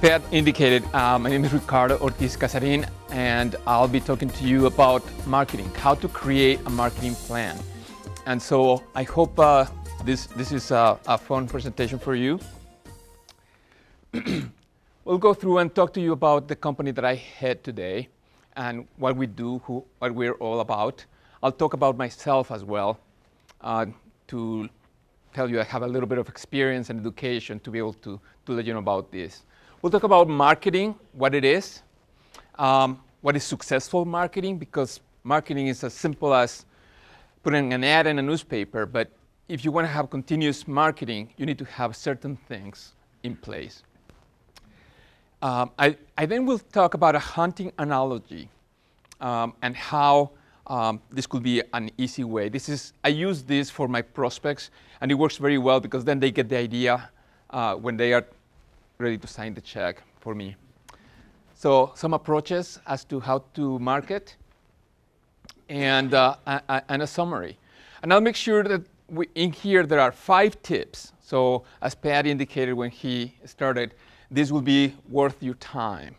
Pat indicated, my name is Ricardo Ortizcazarin, and I'll be talking to you about marketing, how to create a marketing plan. And so I hope this is a fun presentation for you. We'll go through and talk to you about the company that I head today and what we do, what we're all about. I'll talk about myself as well to tell you I have a little bit of experience and education to be able to let you know about this. We'll talk about marketing, what it is, what is successful marketing, because marketing is as simple as putting an ad in a newspaper, but if you want to have continuous marketing, you need to have certain things in place. I then will talk about a hunting analogy and how this could be an easy way. I use this for my prospects, and it works very well because then they get the idea when they are ready to sign the check for me. So some approaches as to how to market and a summary. And I'll make sure that in here there are 5 tips. So as Pat indicated when he started, this will be worth your time,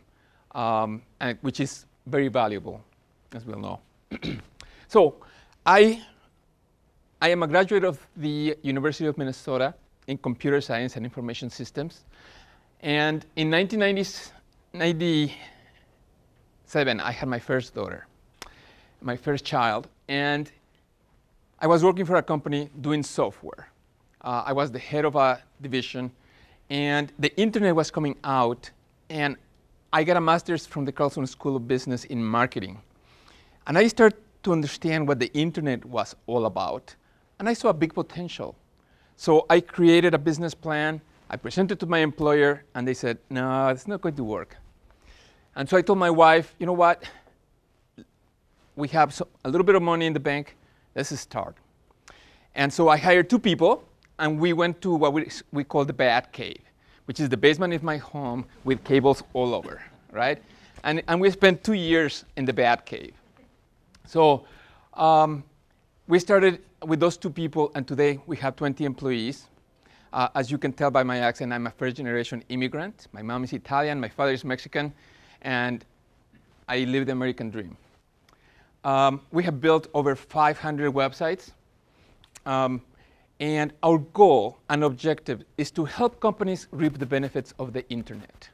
which is very valuable, as we'll know. So I am a graduate of the University of Minnesota in computer science and information systems. And in 1997, I had my first daughter, my first child. And I was working for a company doing software. I was the head of a division. And the internet was coming out. And I got a master's from the Carlson School of Business in marketing. And I started to understand what the internet was all about. And I saw a big potential. So I created a business plan. I presented to my employer, and they said, no, it's not going to work. And so I told my wife, you know what? We have a little bit of money in the bank. Let's start. And so I hired 2 people, and we went to what we call the Bat Cave, which is the basement of my home with cables all over, right? And we spent 2 years in the Bat Cave. So we started with those 2 people, and today we have 20 employees. As you can tell by my accent, I'm a first-generation immigrant. My mom is Italian, my father is Mexican, and I live the American dream. We have built over 500 websites, and our goal and objective is to help companies reap the benefits of the internet.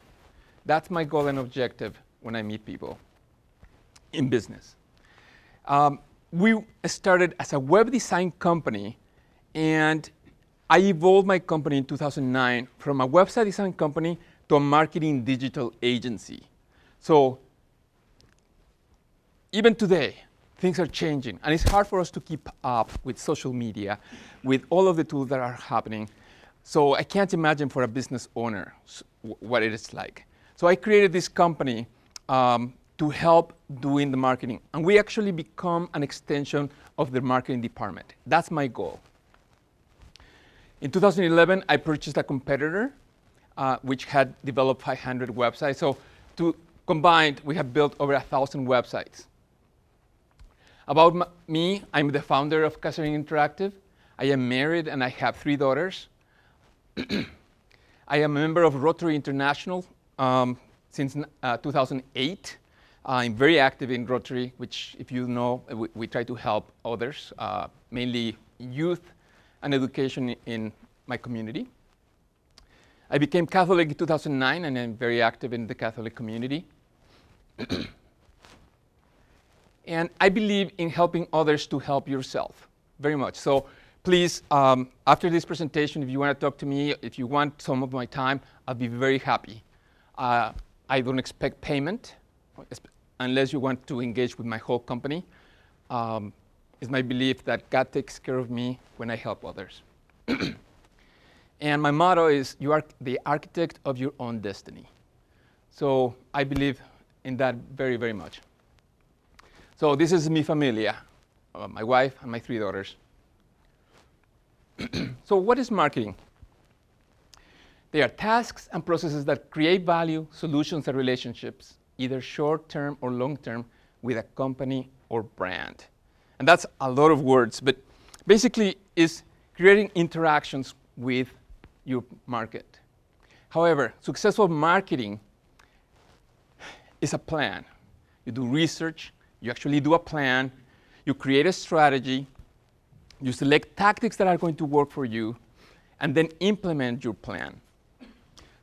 That's my goal and objective when I meet people in business. We started as a web design company, and I evolved my company in 2009 from a website design company to a marketing digital agency. So even today, things are changing. And it's hard for us to keep up with social media, with all of the tools that are happening. So I can't imagine for a business owner what it is like. So I created this company to help doing the marketing. And we actually become an extension of the marketing department. That's my goal. In 2011, I purchased a competitor, which had developed 500 websites. So combined, we have built over 1,000 websites. About me, I'm the founder of Cazarin Interactive. I am married, and I have 3 daughters. I am a member of Rotary International since 2008. I'm very active in Rotary, which, if you know, we try to help others, mainly youth and education in my community. I became Catholic in 2009, and I'm very active in the Catholic community. And I believe in helping others to help yourself very much. So please, after this presentation, if you want to talk to me, if you want some of my time, I'll be very happy. I don't expect payment unless you want to engage with my whole company. It's my belief that God takes care of me when I help others. And my motto is, you are the architect of your own destiny. So I believe in that very, very much. So this is mi familia, my wife and my 3 daughters. So what is marketing? They are tasks and processes that create value, solutions, and relationships, either short-term or long-term, with a company or brand. And that's a lot of words, but basically is creating interactions with your market. However, successful marketing is a plan. You do research, you actually do a plan, you create a strategy, you select tactics that are going to work for you, and then implement your plan.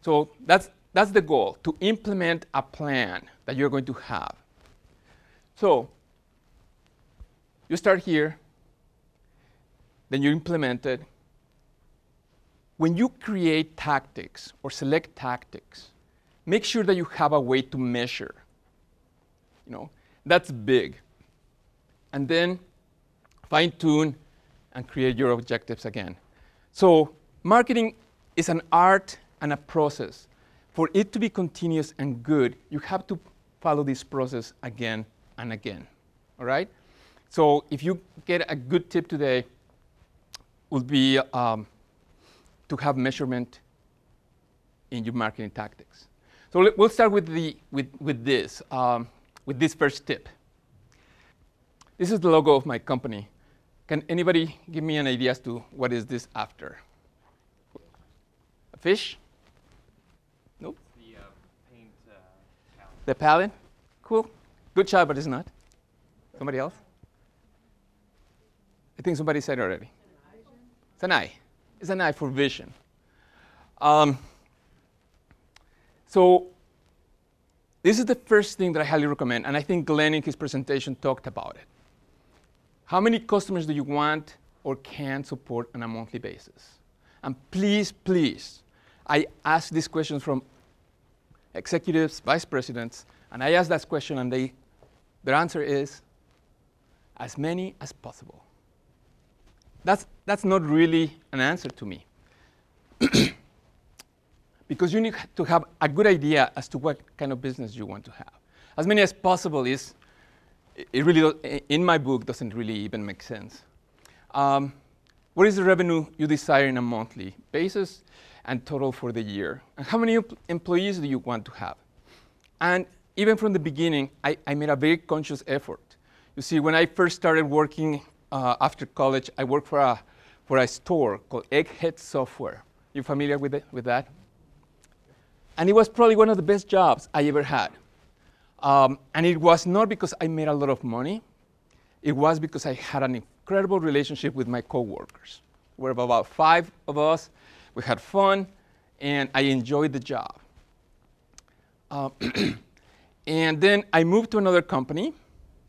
So that's the goal, to implement a plan that you're going to have. So you start here, then you implement it. When you create tactics or select tactics, make sure that you have a way to measure. That's big. And then fine-tune and create your objectives again. So marketing is an art and a process. For it to be continuous and good, you have to follow this process again and again. All right? So if you get a good tip today, would be to have measurement in your marketing tactics. So we'll start with this first tip. This is the logo of my company. Can anybody give me an idea as to what is this after? A fish? Nope. The paint palette. The palette? Cool. Good job, but it's not. Somebody else? I think somebody said it already. It's an eye. It's an eye for vision. So this is the first thing that I highly recommend, and I think Glenn in his presentation talked about it. How many customers do you want or can support on a monthly basis? And please, please, I ask these questions from executives, vice presidents, and I ask that question, and their answer is as many as possible. That's not really an answer to me. Because you need to have a good idea as to what kind of business you want to have. As many as possible is, it really, in my book, doesn't really even make sense. What is the revenue you desire in a monthly basis and total for the year? And how many employees do you want to have? And even from the beginning, I made a very conscious effort. You see, when I first started working after college, I worked for a store called Egghead Software. You familiar with that? And it was probably one of the best jobs I ever had. And it was not because I made a lot of money. It was because I had an incredible relationship with my coworkers. There were about 5 of us. We had fun, and I enjoyed the job. And then I moved to another company.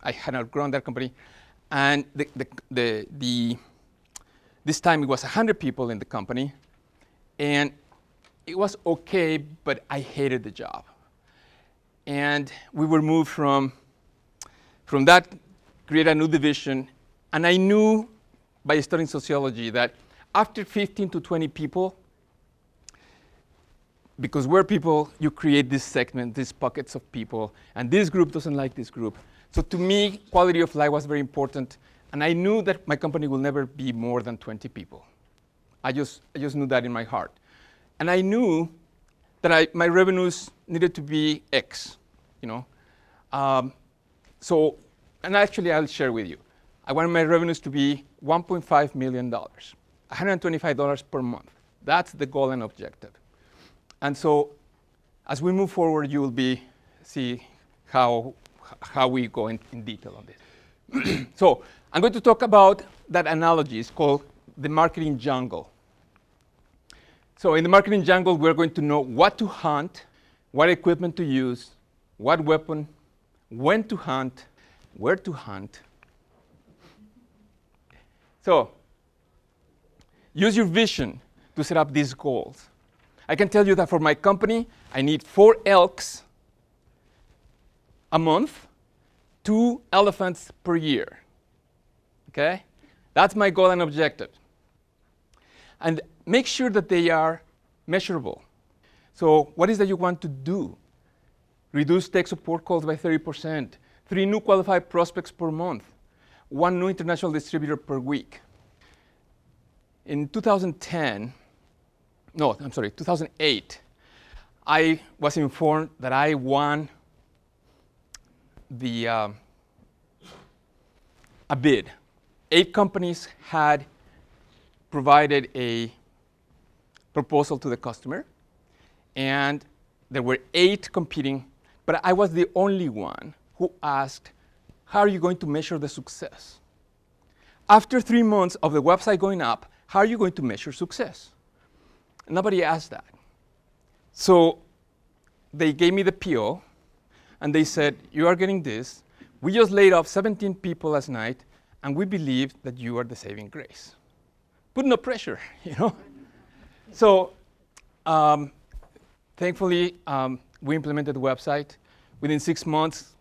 I had outgrown that company. And this time it was 100 people in the company. And it was okay, but I hated the job. And we were moved from that, create a new division. And I knew by studying sociology that after 15 to 20 people, because we're people, you create this segment, these pockets of people, and this group doesn't like this group. So to me, quality of life was very important, and I knew that my company will never be more than 20 people. I just knew that in my heart. And I knew that my revenues needed to be X, So, and actually I'll share with you. I wanted my revenues to be $1.5 million, $125 per month. That's the goal and objective. And so as we move forward, you will see how we go in detail on this. So I'm going to talk about that analogy. It's called the marketing jungle. So in the marketing jungle, we're going to know what to hunt, what equipment to use, what weapon, when to hunt, where to hunt. So use your vision to set up these goals. I can tell you that for my company, I need 4 elks a month, 2 elephants per year. Okay? That's my goal and objective. And make sure that they are measurable. So what is that you want to do? Reduce tech support calls by 30%, 3 new qualified prospects per month, 1 new international distributor per week. In 2008, I was informed that I won a bid. 8 companies had provided a proposal to the customer, and there were 8 competing, but I was the only one who asked, how are you going to measure the success? After 3 months of the website going up, how are you going to measure success? Nobody asked that. So they gave me the PO, and they said, you are getting this. We just laid off 17 people last night, and we believe that you are the saving grace. Put no pressure, you know? So thankfully, we implemented the website. Within 6 months,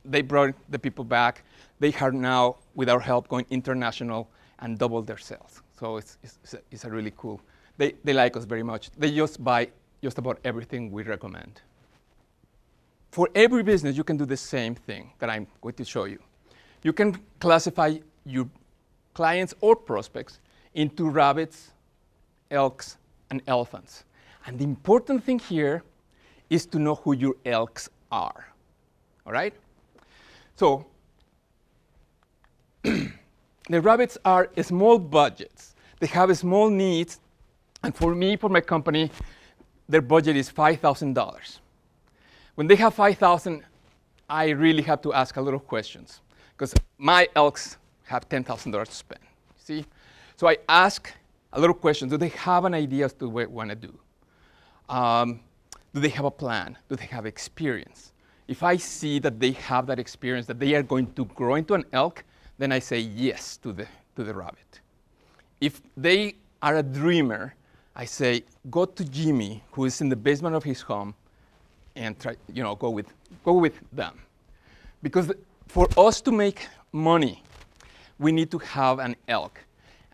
they brought the people back. They are now, with our help, going international and double their sales. So it's a really cool. They like us very much. They just buy just about everything we recommend. For every business, you can do the same thing that I'm going to show you. You can classify your clients or prospects into rabbits, elks, and elephants. And the important thing here is to know who your elks are. All right? So the rabbits are small budgets. They have small needs. And for me, for my company, their budget is $5,000. When they have $5,000, I really have to ask a lot of questions, because my elks have $10,000 to spend. See? So I ask a lot of questions. Do they have an idea as to what they want to do? Do they have a plan? Do they have experience? If I see that they have that experience, that they are going to grow into an elk, then I say yes to the rabbit. If they are a dreamer, I say, go to Jimmy, who is in the basement of his home, and try, go with them. Because for us to make money, we need to have an elk.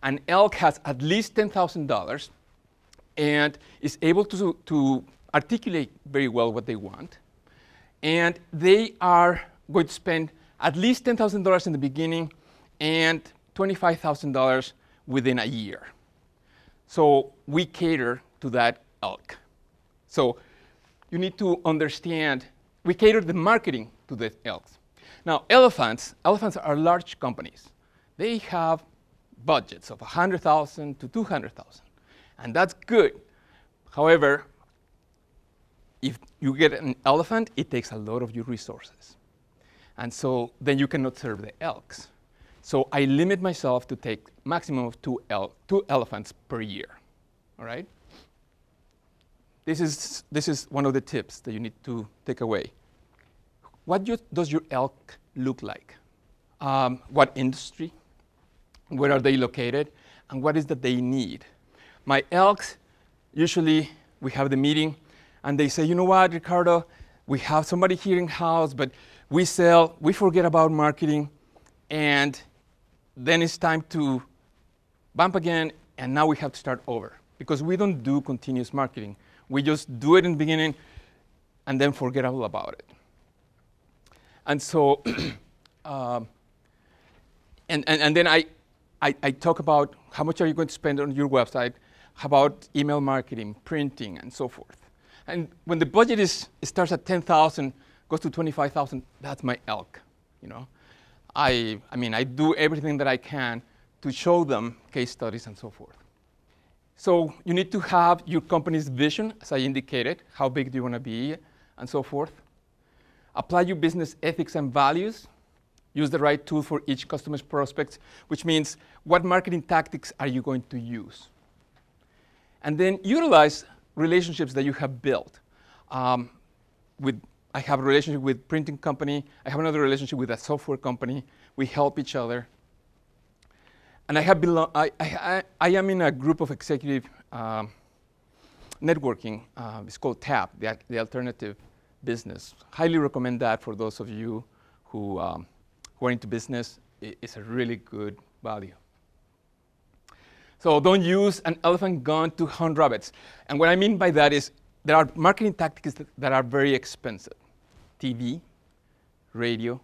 An elk has at least $10,000 and is able to articulate very well what they want. And they are going to spend at least $10,000 in the beginning and $25,000 within a year. So we cater to that elk. So you need to understand, we cater the marketing to the elks. Now, elephants are large companies. They have budgets of $100,000 to $200,000, and that's good. However, if you get an elephant, it takes a lot of your resources. And so then you cannot serve the elks. So I limit myself to take maximum of two elephants per year. All right? This is one of the tips that you need to take away. What does your elk look like? What industry? Where are they located? And what is that they need? My elks, usually we have the meeting, and they say, you know what, Ricardo, we have somebody here in-house, but we forget about marketing, and then it's time to bump again, and now we have to start over. Because we don't do continuous marketing. We just do it in the beginning, and then forget all about it. And so, and then I talk about how much are you going to spend on your website, how about email marketing, printing, and so forth. And when the budget starts at $10,000, goes to $25,000, that's my elk. You know, I mean, I do everything that I can to show them case studies and so forth. So you need to have your company's vision, as I indicated, how big do you want to be, and so forth. Apply your business ethics and values. Use the right tool for each customer's prospects, which means what marketing tactics are you going to use? And then utilize relationships that you have built. I have a relationship with printing company. I have another relationship with a software company. We help each other. And I am in a group of executive networking. It's called TAP, the Alternative Business. Highly recommend that for those of you who are into business. It's a really good value. So don't use an elephant gun to hunt rabbits. And what I mean by that is there are marketing tactics that are very expensive. TV, radio,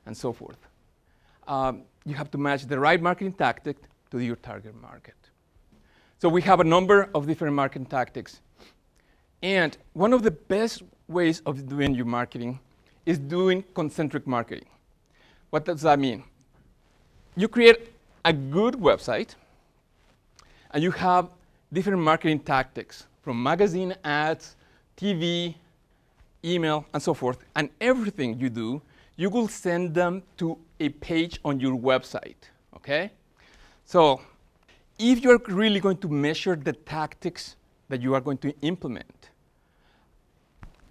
and so forth. You have to match the right marketing tactic to your target market. So we have a number of different marketing tactics. And one of the best ways of doing your marketing is doing concentric marketing. What does that mean? You create a good website, and you have different marketing tactics from magazine ads, TV, email, and so forth. And everything you do, you will send them to a page on your website, okay? So if you're really going to measure the tactics that you are going to implement,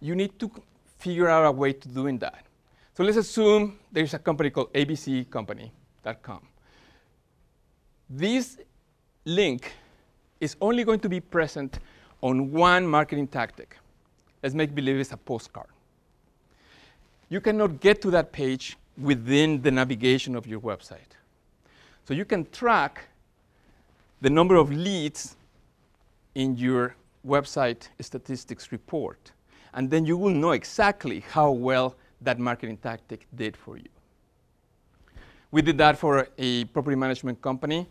you need to figure out a way to doing that. So let's assume there's a company called abccompany.com. This link is only going to be present on one marketing tactic. Let's make believe it's a postcard. You cannot get to that page within the navigation of your website. So you can track the number of leads in your website statistics report. And then you will know exactly how well that marketing tactic did for you. We did that for a property management company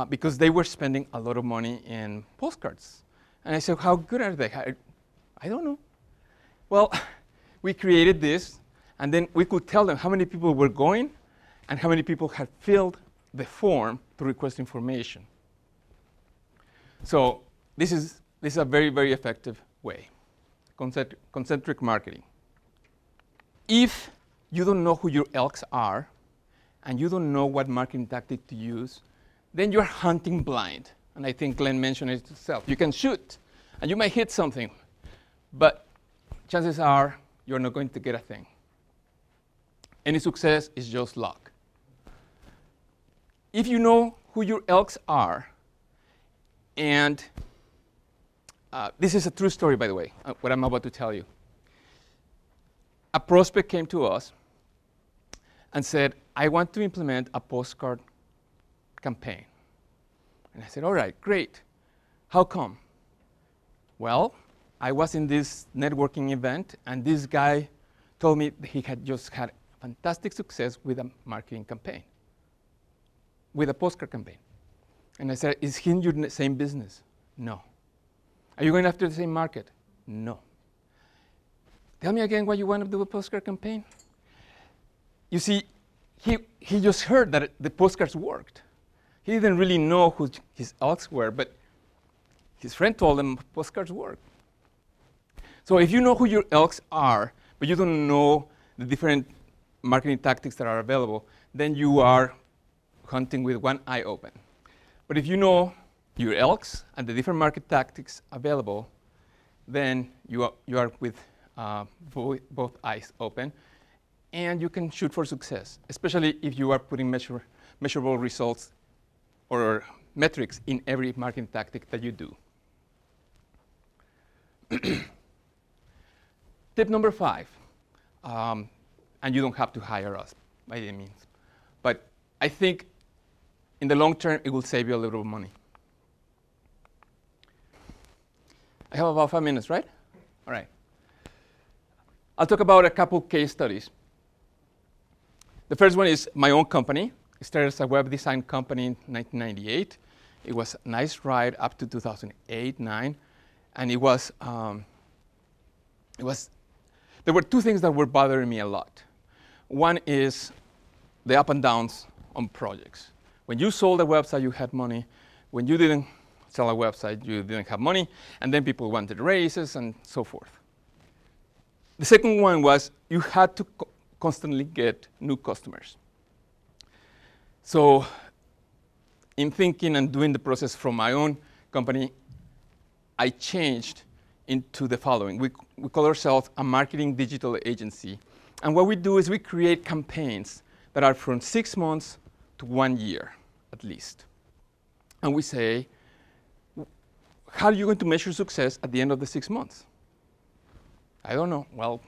because they were spending a lot of money in postcards. And I said, how good are they? I don't know. Well, we created this, and then we could tell them how many people were going and how many people had filled the form to request information. So this is a very, very effective way, concentric marketing. If you don't know who your elks are, and you don't know what marketing tactic to use, then you're hunting blind. And I think Glenn mentioned it himself. You can shoot, and you might hit something, but chances are you're not going to get a thing. Any success is just luck. If you know who your elks are, and this is a true story, by the way, what I'm about to tell you. A prospect came to us and said, I want to implement a postcard campaign. And I said, all right, great. How come? Well, I was in this networking event, and this guy told me that he had just had fantastic success with a marketing campaign, with a postcard campaign. And I said, is he in your same business? No. Are you going after the same market? No. Tell me again why you want to do a postcard campaign. You see, he just heard that the postcards worked. He didn't really know who his elks were, but his friend told him postcards work. So if you know who your elks are, but you don't know the different marketing tactics that are available, then you are hunting with one eye open. But if you know your elks and the different market tactics available, then you are with both eyes open, and you can shoot for success, especially if you are putting measurable results or metrics in every marketing tactic that you do. Tip number 5, and you don't have to hire us by any means, but I think in the long term it will save you a little money. I have about 5 minutes, right? All right. I'll talk about a couple case studies. The first one is my own company. It started as a web design company in 1998. It was a nice ride up to 2008, 9, and there were two things that were bothering me a lot. One is the up and downs on projects. When you sold a website, you had money. When you didn't sell a website, you didn't have money, and then people wanted raises and so forth. The second one was you had to constantly get new customers. So in thinking and doing the process from my own company, I changed into the following. We call ourselves a marketing digital agency. And what we do is we create campaigns that are from 6 months to 1 year, at least. And we say, how are you going to measure success at the end of the 6 months? I don't know. Well,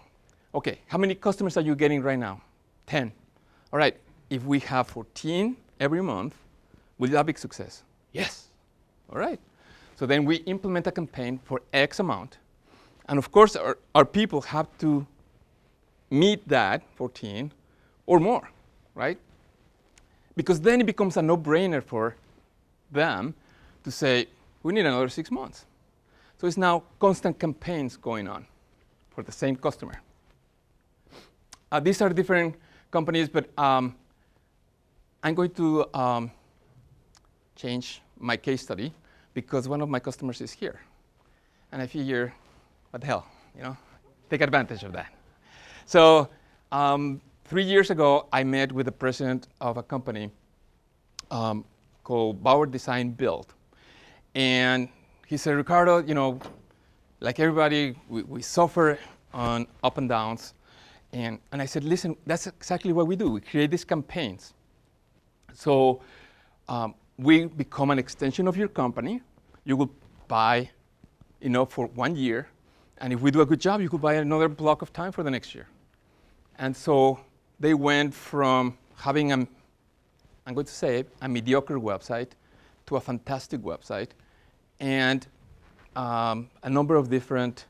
OK, how many customers are you getting right now? 10. All right, if we have 14 every month, will that be success? Yes. All right. So then we implement a campaign for X amount. And of course, our people have to meet that 14 or more, right? Because then it becomes a no-brainer for them to say, we need another 6 months. So it's now constant campaigns going on for the same customer. These are different companies, but I'm going to change my case study because one of my customers is here. And I figure, what the hell, you know, take advantage of that. So 3 years ago, I met with the president of a company called Bauer Design Build. And he said, Ricardo, you know, like everybody, we suffer on up and downs. And I said, listen, that's exactly what we do. We create these campaigns. So we become an extension of your company. You will buy, you know, for 1 year. And if we do a good job, you could buy another block of time for the next year. And so they went from having I'm going to say, a mediocre website to a fantastic website, and a number of different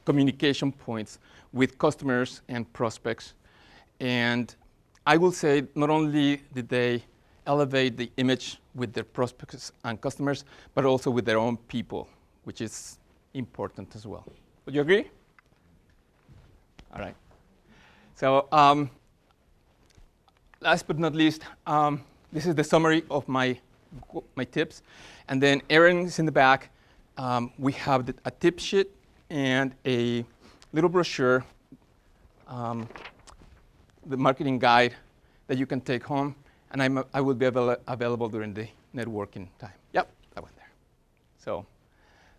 communication points with customers and prospects. And I will say, not only did they elevate the image with their prospects and customers, but also with their own people, which is important as well. Would you agree? All right. So last but not least, this is the summary of my tips. And then Aaron is in the back. We have a tip sheet and a little brochure, the marketing guide that you can take home. And I will be available during the networking time. Yep, that one there.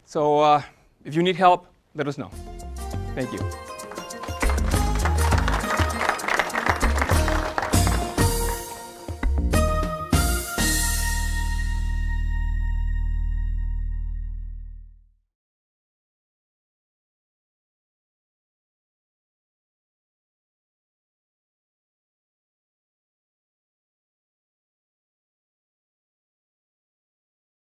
So if you need help, let us know. Thank you.